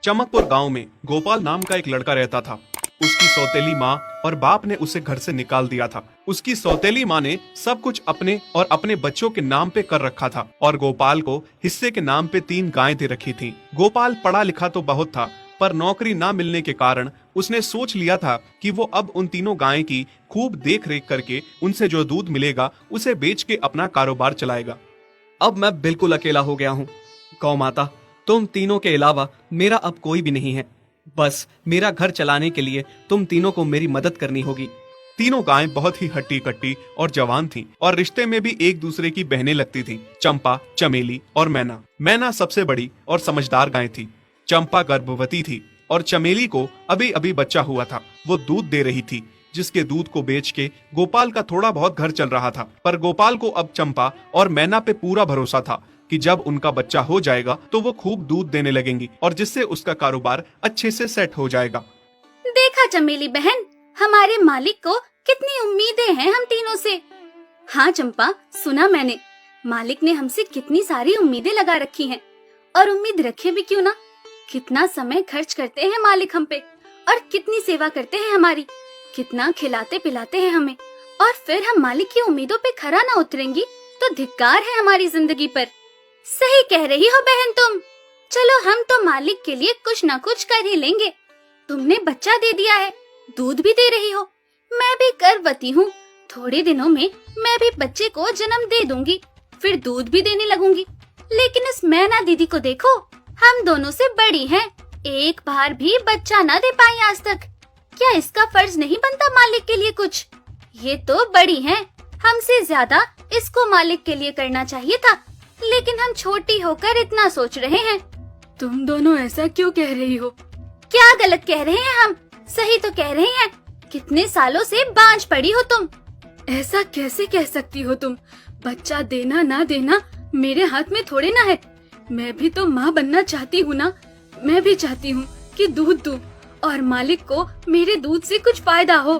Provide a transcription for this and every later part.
चमकपुर गांव में गोपाल नाम का एक लड़का रहता था। उसकी सौतेली माँ और बाप ने उसे घर से निकाल दिया था। उसकी सौतेली माँ ने सब कुछ अपने और अपने बच्चों के नाम पे कर रखा था और गोपाल को हिस्से के नाम पे 3 गायें दे रखी थी। गोपाल पढ़ा लिखा तो बहुत था, पर नौकरी ना मिलने के कारण उसने सोच लिया था कि वो अब उन तीनों गायें की खूब देख रेख करके उनसे जो दूध मिलेगा उसे बेच के अपना कारोबार चलाएगा। अब मैं बिल्कुल अकेला हो गया हूँ। गौ माता, तुम तीनों के अलावा मेरा अब कोई भी नहीं है। बस मेरा घर चलाने के लिए तुम तीनों को मेरी मदद करनी होगी। तीनों गायें बहुत ही हट्टी कट्टी और जवान थीं और रिश्ते में भी एक दूसरे की बहनें लगती थीं। चंपा, चमेली और मैना। मैना सबसे बड़ी और समझदार गाय थी। चंपा गर्भवती थी और चमेली को अभी अभी बच्चा हुआ था। वो दूध दे रही थी, जिसके दूध को बेच के गोपाल का थोड़ा बहुत घर चल रहा था। पर गोपाल को अब चंपा और मैना पे पूरा भरोसा था कि जब उनका बच्चा हो जाएगा तो वो खूब दूध देने लगेंगी और जिससे उसका कारोबार अच्छे से सेट हो जाएगा। देखा चमेली बहन, हमारे मालिक को कितनी उम्मीदें हैं हम तीनों से। हाँ चंपा, सुना मैंने, मालिक ने हमसे कितनी सारी उम्मीदें लगा रखी हैं। और उम्मीद रखे भी क्यों ना, कितना समय खर्च करते हैं मालिक हम पे और कितनी सेवा करते हैं हमारी, कितना खिलाते पिलाते हैं हमें। और फिर हम मालिक की उम्मीदों पे खरा ना उतरेंगी तो धिक्कार है हमारी जिंदगी पर। सही कह रही हो बहन तुम। चलो हम तो मालिक के लिए कुछ ना कुछ कर ही लेंगे। तुमने बच्चा दे दिया है, दूध भी दे रही हो, मैं भी गर्भवती हूँ। थोड़े दिनों में मैं भी बच्चे को जन्म दे दूंगी, फिर दूध भी देने लगूंगी। लेकिन इस मैना दीदी को देखो, हम दोनों से बड़ी हैं, एक बार भी बच्चा ना दे पाई आज तक। क्या इसका फर्ज नहीं बनता मालिक के लिए कुछ? ये तो बड़ी हैं, हमसे ज्यादा इसको मालिक के लिए करना चाहिए था, लेकिन हम छोटी होकर इतना सोच रहे हैं। तुम दोनों ऐसा क्यों कह रही हो? क्या गलत कह रहे हैं हम? सही तो कह रहे हैं। कितने सालों से बांझ पड़ी हो तुम। ऐसा कैसे कह सकती हो तुम? बच्चा देना ना देना मेरे हाथ में थोड़े ना है। मैं भी तो माँ बनना चाहती हूँ ना। मैं भी चाहती हूँ कि दूध दूँ और मालिक को मेरे दूध से कुछ फायदा हो।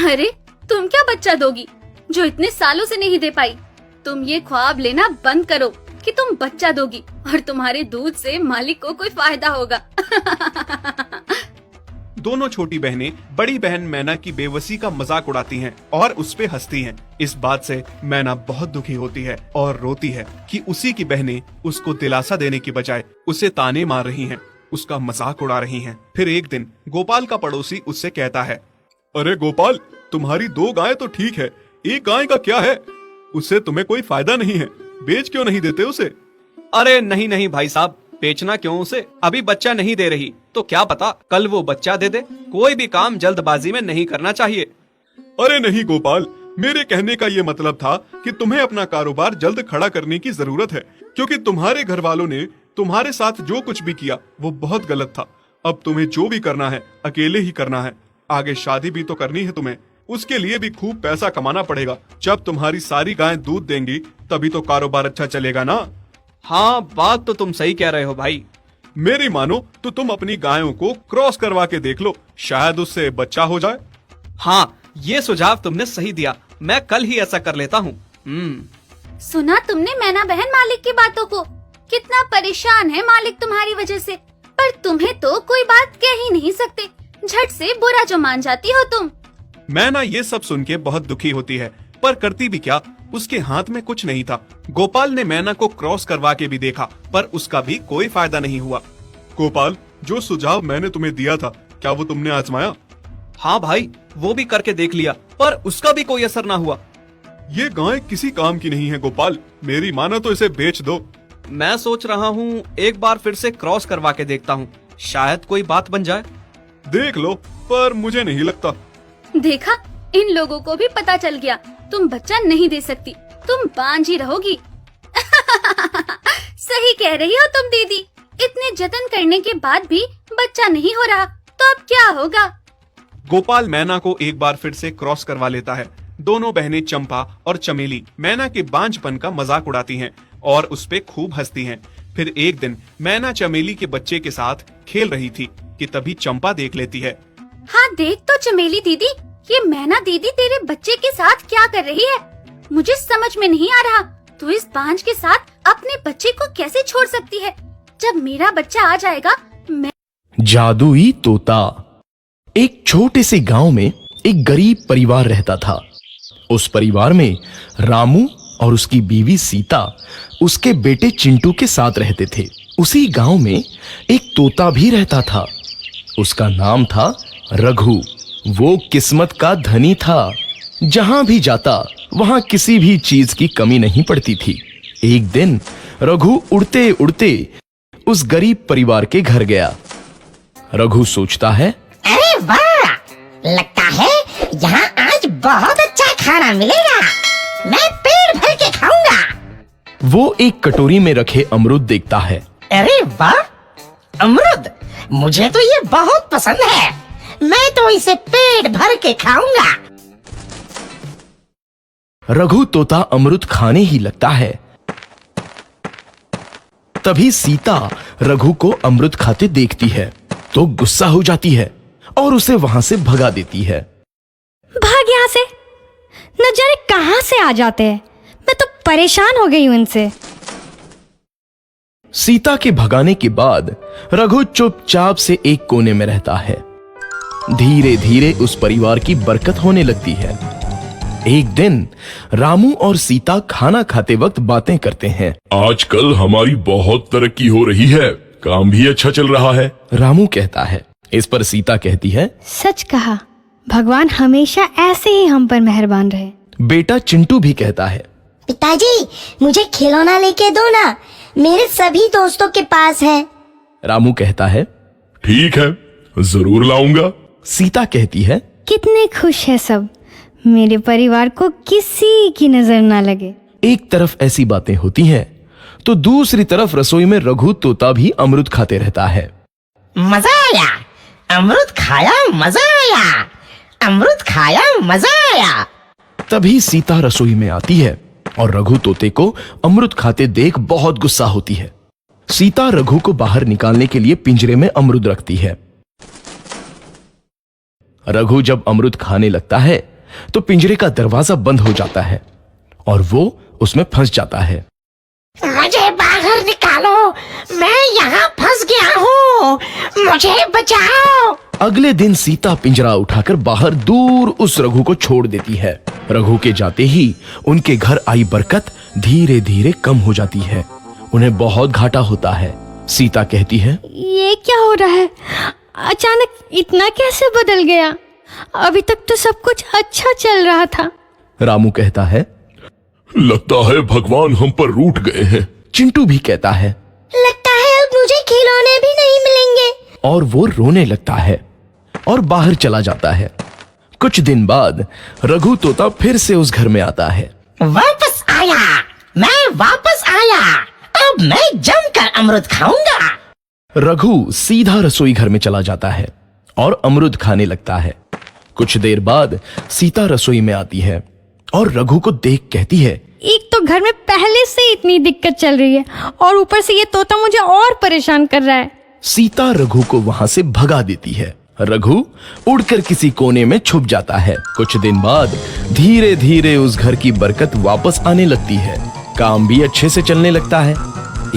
अरे तुम क्या बच्चा दोगी जो इतने सालों से नहीं दे पाई? तुम ये ख्वाब लेना बंद करो कि तुम बच्चा दोगी और तुम्हारे दूध से मालिक को कोई फायदा होगा। दोनों छोटी बहनें बड़ी बहन मैना की बेबसी का मजाक उड़ाती हैं और उस पे हंसती हैं। इस बात से मैना बहुत दुखी होती है और रोती है कि उसी की बहनें उसको दिलासा देने की बजाय उसे ताने मार रही हैं, उसका मजाक उड़ा रही हैं। फिर एक दिन गोपाल का पड़ोसी उससे कहता है, अरे गोपाल, तुम्हारी 2 गायें तो ठीक है, एक गाय का क्या है? उससे तुम्हें कोई फायदा नहीं है, बेच क्यों नहीं देते उसे? अरे नहीं नहीं भाई साहब, बेचना क्यों उसे? अभी बच्चा नहीं दे रही तो क्या पता कल वो बच्चा दे दे। कोई भी काम जल्दबाजी में नहीं करना चाहिए। अरे नहीं गोपाल, मेरे कहने का ये मतलब था कि तुम्हें अपना कारोबार जल्द खड़ा करने की जरूरत है, क्योंकि तुम्हारे घर वालों ने तुम्हारे साथ जो कुछ भी किया वो बहुत गलत था। अब तुम्हें जो भी करना है अकेले ही करना है। आगे शादी भी तो करनी है तुम्हें, उसके लिए भी खूब पैसा कमाना पड़ेगा। जब तुम्हारी सारी गायें दूध देंगी तभी तो कारोबार अच्छा चलेगा ना। हाँ, बात तो तुम सही कह रहे हो भाई। मेरी मानो तो तुम अपनी गायों को क्रॉस करवा के देख लो, शायद उससे बच्चा हो जाए। हाँ, ये सुझाव तुमने सही दिया, मैं कल ही ऐसा कर लेता हूँ। सुना तुमने मैना बहन मालिक की बातों को? कितना परेशान है मालिक तुम्हारी वजह से, पर तुम्हें तो कोई बात कह ही नहीं सकते। झट से बुरा जो मान जाती हो तुम। मैना ये सब सुन के बहुत दुखी होती है, पर करती भी क्या, उसके हाथ में कुछ नहीं था। गोपाल ने मैना को क्रॉस करवा के भी देखा, पर उसका भी कोई फायदा नहीं हुआ। गोपाल, जो सुझाव मैंने तुम्हें दिया था, क्या वो तुमने आजमाया? हाँ भाई, वो भी करके देख लिया, पर उसका भी कोई असर ना हुआ। ये गाय किसी काम की नहीं है गोपाल, मेरी मानो तो इसे बेच दो। मैं सोच रहा हूँ एक बार फिर से क्रॉस करवा के देखता हूँ, शायद कोई बात बन जाए। देख लो, पर मुझे नहीं लगता। देखा, इन लोगों को भी पता चल गया, तुम बच्चा नहीं दे सकती, तुम बांझ ही रहोगी। सही कह रही हो तुम दीदी, इतने जतन करने के बाद भी बच्चा नहीं हो रहा तो अब क्या होगा? गोपाल मैना को एक बार फिर से क्रॉस करवा लेता है। दोनों बहनें चंपा और चमेली मैना के बांझपन का मजाक उड़ाती हैं और उस पे खूब हंसती हैं। फिर एक दिन मैना चमेली के बच्चे के साथ खेल रही थी कि तभी चंपा देख लेती है। हाँ देख तो चमेली दीदी, ये मैना दीदी तेरे बच्चे के साथ क्या कर रही है? मुझे समझ में नहीं आ रहा, तू इस बांझ के साथ अपने बच्चे को कैसे छोड़ सकती है? जब मेरा बच्चा आ जाएगा मैं जादुई तोता। एक छोटे से गांव में एक गरीब परिवार रहता था। उस परिवार में रामू और उसकी बीवी सीता उसके बेटे चिंटू के साथ रहते थे। उसी गांव में एक तोता भी रहता था। उसका नाम था रघु। वो किस्मत का धनी था। जहां भी जाता वहां किसी भी चीज की कमी नहीं पड़ती थी। एक दिन रघु उड़ते उड़ते उस गरीब परिवार के घर गया। रघु सोचता है, अरे वाह, लगता है यहाँ आज बहुत अच्छा खाना मिलेगा। मैं पेट भर के खाऊंगा। वो एक कटोरी में रखे अमरूद देखता है। अरे वाह, अमरूद, मुझे तो ये बहुत पसंद है। मैं तो इसे पेट भर के खाऊंगा। रघु तोता अमरूद खाने ही लगता है। तभी सीता रघु को अमरूद खाते देखती है तो गुस्सा हो जाती है और उसे वहां से भगा देती है। भाग यहाँ से, न जाने कहां से आ जाते हैं। मैं तो परेशान हो गई हूं इनसे। सीता के भगाने के बाद रघु चुपचाप से एक कोने में रहता है। धीरे धीरे उस परिवार की बरकत होने लगती है। एक दिन रामू और सीता खाना खाते वक्त बातें करते हैं। आजकल हमारी बहुत तरक्की हो रही है, काम भी अच्छा चल रहा है। रामू कहता है। इस पर सीता कहती है, सच कहा, भगवान हमेशा ऐसे ही हम पर मेहरबान रहे। बेटा चिंटू भी कहता है, पिताजी, मुझे खिलौना लेके दो ना, मेरे सभी दोस्तों के पास है। रामू कहता है, ठीक है, जरूर लाऊंगा। सीता कहती है, कितने खुश है सब, मेरे परिवार को किसी की नजर ना लगे। एक तरफ ऐसी बातें होती हैं तो दूसरी तरफ रसोई में रघु तोता भी अमरूद खाते रहता है। मजा आया, अमरूद खाया, मजा आया, अमरूद खाया, मजा आया। तभी सीता रसोई में आती है और रघु तोते को अमरूद खाते देख बहुत गुस्सा होती है। सीता रघु को बाहर निकालने के लिए पिंजरे में अमरूद रखती है। रघु जब अमरूद खाने लगता है तो पिंजरे का दरवाजा बंद हो जाता है और वो उसमें फंस जाता है। मुझे बाहर निकालो, मैं यहाँ फंस गया हूँ, मुझे बचाओ। अगले दिन सीता पिंजरा उठाकर बाहर दूर उस रघु को छोड़ देती है। रघु के जाते ही उनके घर आई बरकत धीरे धीरे कम हो जाती है। उन्हें बहुत घाटा होता है। सीता कहती है, ये क्या हो रहा है, अचानक इतना कैसे बदल गया? अभी तक तो सब कुछ अच्छा चल रहा था। रामू कहता है, लगता है भगवान हम पर रूठ गए हैं। चिंटू भी कहता है, लगता है अब मुझे खिलौने भी नहीं मिलेंगे। और वो रोने लगता है और बाहर चला जाता है। कुछ दिन बाद रघु तोता फिर से उस घर में आता है। वापस आया, मैं वापस आया, अब मैं जमकर अमरूद खाऊंगा। रघु सीधा रसोई घर में चला जाता है और अमरूद खाने लगता है। कुछ देर बाद सीता रसोई में आती है और रघु को देख कहती है, एक तो घर में पहले से इतनी दिक्कत चल रही है और ऊपर से ये तोता मुझे और परेशान कर रहा है। सीता रघु को वहां से भगा देती है। रघु उड़कर किसी कोने में छुप जाता है। कुछ दिन बाद धीरे धीरे उस घर की बरकत वापस आने लगती है। काम भी अच्छे से चलने लगता है।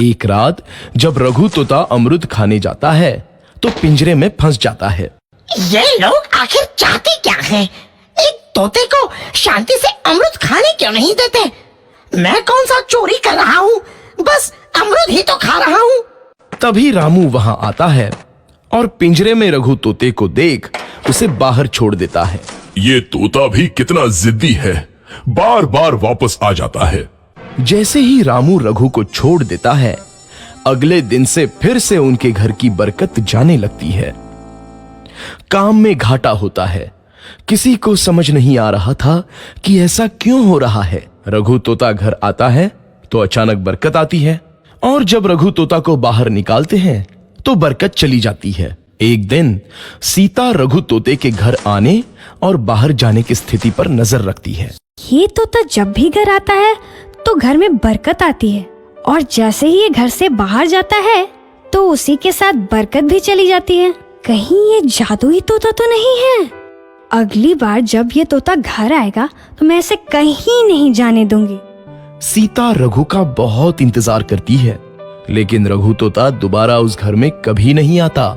एक रात जब रघु तोता अमरूद खाने जाता है तो पिंजरे में फंस जाता है। ये लोग आखिर चाहते क्या हैं? एक तोते को शांति से अमरूद खाने क्यों नहीं देते? मैं कौन सा चोरी कर रहा हूँ? बस अमरूद ही तो खा रहा हूँ। तभी रामू वहां आता है और पिंजरे में रघु तोते को देख उसे बाहर छोड़ देता है। ये तोता भी कितना जिद्दी है, बार बार वापस आ जाता है। जैसे ही रामू रघु को छोड़ देता है, अगले दिन से फिर से उनके घर की बरकत जाने लगती है। काम में घाटा होता है। किसी को समझ नहीं आ रहा था कि ऐसा क्यों हो रहा है। रघु तोता घर आता है तो अचानक बरकत आती है और जब रघु तोता को बाहर निकालते हैं तो बरकत चली जाती है। एक दिन सीता रघु तोते के घर आने और बाहर जाने की स्थिति पर नजर रखती है। ये तोता जब भी घर आता है तो घर में बरकत आती है और जैसे ही ये घर से बाहर जाता है तो उसी के साथ बरकत भी चली जाती है। कहीं ये जादुई तोता तो नहीं है? अगली बार जब ये तोता घर आएगा तो मैं इसे कहीं नहीं जाने दूंगी। सीता रघु का बहुत इंतजार करती है, लेकिन रघु तोता दोबारा उस घर में कभी नहीं आता।